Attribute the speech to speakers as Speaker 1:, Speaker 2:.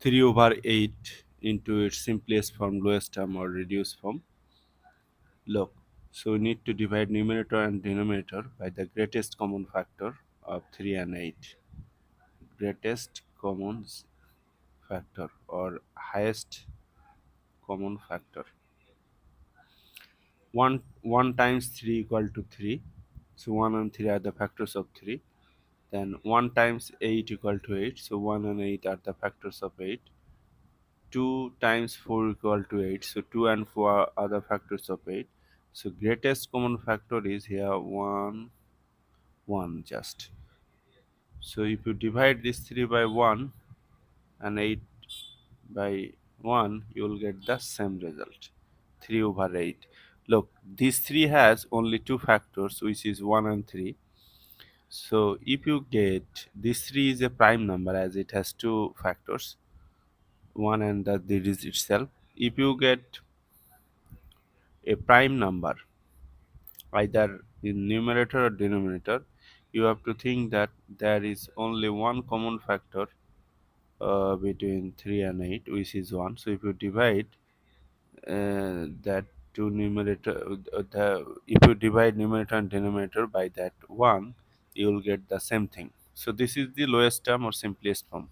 Speaker 1: 3 over 8 into its simplest form, lowest term or reduced form. Look, so we need to divide numerator and denominator by the greatest common factor of 3 and 8. Greatest common factor or highest common factor. 1 times 3 equal to 3. So 1 and 3 are the factors of 3. Then 1 times 8 equal to 8. So 1 and 8 are the factors of 8. 2 times 4 equal to 8. So 2 and 4 are the factors of 8. So greatest common factor is here 1, 1 just. So if you divide this 3 by 1 and 8 by 1, you will get the same result, 3 over 8. Look, this 3 has only two factors, which is 1 and 3. So if you get this 3 is a prime number as it has two factors, 1 and the digit itself. If you get a prime number either in numerator or denominator, you have to think that there is only one common factor between 3 and 8, which is 1. So if you divide that to numerator, if you divide numerator and denominator by that 1, you will get the same thing. So this is the lowest term or simplest form.